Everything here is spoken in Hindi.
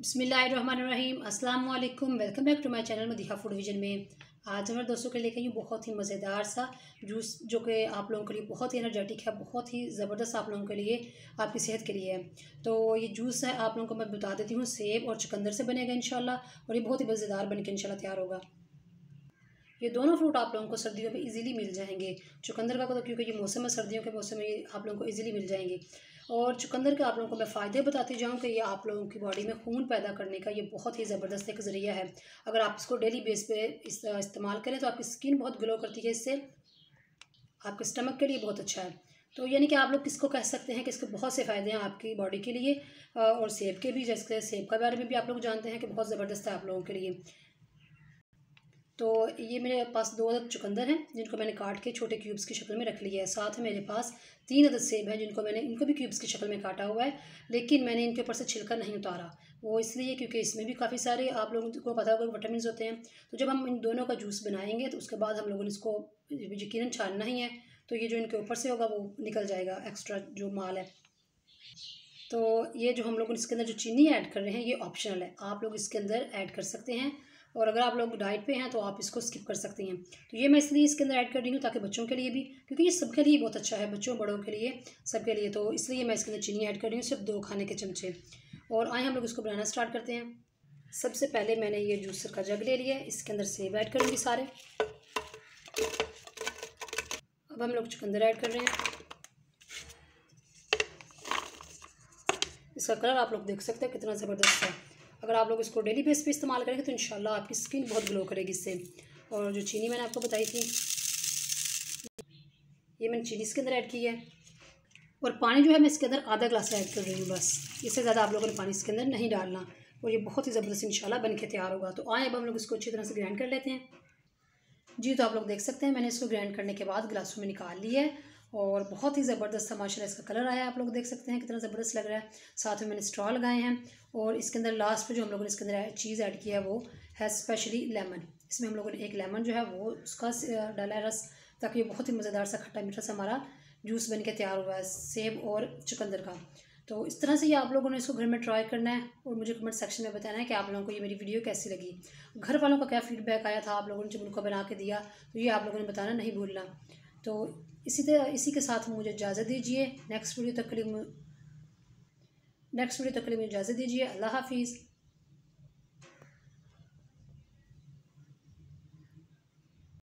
बिस्मिल्लाहिर्रहमानिर्रहीम अस्सलाम वालेकुम। Welcome back to my channel Madiha Food Vision में। आज हमारे दोस्तों के लेके ये बहुत ही मज़ेदार सा जूस जो कि आप लोगों के लिए बहुत ही एनर्जेटिक है, बहुत ही ज़बरदस्त आप लोगों के लिए, आपकी सेहत के लिए है। तो ये जूस है, आप लोगों को मैं बता देती हूँ, सेब और चुकंदर से बनेगा इंशाल्लाह, और ये बहुत ही मज़ेदार बन के इंशाल्लाह तैयार होगा। ये दोनों फ्रूट आप लोगों को सर्दियों में इजीली मिल जाएंगे। चुकंदर का तो क्योंकि ये मौसम है, सर्दियों के मौसम में ये आप लोगों को इजीली मिल जाएंगे। और चुकंदर के आप लोगों को मैं फ़ायदे बताती जाऊँ कि ये आप लोगों की बॉडी में खून पैदा करने का ये बहुत ही ज़बरदस्त एक ज़रिया है। अगर आप इसको डेली बेस पे इस्तेमाल करें तो आपकी स्किन बहुत ग्लो करती है इससे, आपके स्टमक के लिए बहुत अच्छा है। तो यानी कि आप लोग किसको कह सकते हैं कि इसके बहुत से फ़ायदे हैं आपकी बॉडी के लिए। और सेब के भी, जैसे सेब के बारे में भी आप लोग जानते हैं कि बहुत ज़बरदस्त है आप लोगों के लिए। तो ये मेरे पास 2 अदद चुकंदर हैं जिनको मैंने काट के छोटे क्यूब्स की शक्ल में रख लिया है। साथ में मेरे पास 3 अदद सेब हैं जिनको मैंने इनको भी क्यूब्स की शक्ल में काटा हुआ है, लेकिन मैंने इनके ऊपर से छिलका नहीं उतारा। वो इसलिए क्योंकि इसमें भी काफ़ी सारे आप लोगों को पता होगा विटामिन होते हैं। तो जब हम इन दोनों का जूस बनाएंगे तो उसके बाद हम लोगों ने इसको यकीनन छानना ही है। तो ये जो इनके ऊपर से होगा वो निकल जाएगा, एक्स्ट्रा जो माल है। तो ये जो हम लोग इसके अंदर जो चीनी ऐड कर रहे हैं ये ऑप्शनल है, आप लोग इसके अंदर ऐड कर सकते हैं। और अगर आप लोग डाइट पे हैं तो आप इसको स्किप कर सकती हैं। तो ये मैं इसलिए इसके अंदर ऐड कर रही हूँ ताकि बच्चों के लिए भी, क्योंकि ये सबके लिए बहुत अच्छा है, बच्चों बड़ों के लिए सबके लिए। तो इसलिए मैं इसके अंदर चीनी ऐड कर रही हूँ, सिर्फ 2 खाने के चमचे। और आए हम लोग इसको बनाना स्टार्ट करते हैं। सबसे पहले मैंने ये जूसर का जग ले लिया है, इसके अंदर सेब ऐड करूँगी सारे। अब हम लोग चुकंदर ऐड कर रहे हैं। इसका कलर आप लोग देख सकते हैं कितना ज़बरदस्त है। अगर आप लोग इसको डेली बेस पे इस्तेमाल करेंगे तो इंशाल्लाह आपकी स्किन बहुत ग्लो करेगी इससे। और जो चीनी मैंने आपको बताई थी, ये मैंने चीनी इसके अंदर ऐड की है। और पानी जो है मैं इसके अंदर आधा ग्लास ऐड कर रही हूँ बस, इससे ज़्यादा आप लोगों ने पानी इसके अंदर नहीं डालना। और ये बहुत ही ज़बरदस्त इंशाल्लाह बन के तैयार होगा। तो आए अब हम लोग इसको अच्छी तरह से ग्राइंड कर लेते हैं। जी, तो आप लोग देख सकते हैं मैंने इसको ग्राइंड करने के बाद गिलासों में निकाल लिया है। और बहुत ही ज़बरदस्त सा माशाल्लाह इसका कलर आया है, आप लोग देख सकते हैं कितना ज़बरदस्त लग रहा है। साथ में मैंने स्ट्रॉ लगाए हैं। और इसके अंदर लास्ट में जो हम लोगों ने इसके अंदर चीज़ ऐड किया है वो है स्पेशली लेमन। इसमें हम लोगों ने एक लेमन जो है वो उसका डाला है रस, ताकि ये बहुत ही मज़ेदार सा खट्टा मीठा सा हमारा जूस बन के तैयार हुआ है सेब और चुकंदर का। तो इस तरह से ये आप लोगों ने इसको घर में ट्राई करना है और मुझे कमेंट सेक्शन में बताना है कि आप लोगों को ये मेरी वीडियो कैसी लगी। घर वालों का क्या फीडबैक आया था आप लोगों ने जब उनको बना के दिया, तो ये आप लोगों ने बताना नहीं भूलना। तो इसी के साथ मुझे इजाज़त दीजिए। नेक्स्ट वीडियो तक के लिए मुझे इजाज़त दीजिए। अल्लाह हाफिज़।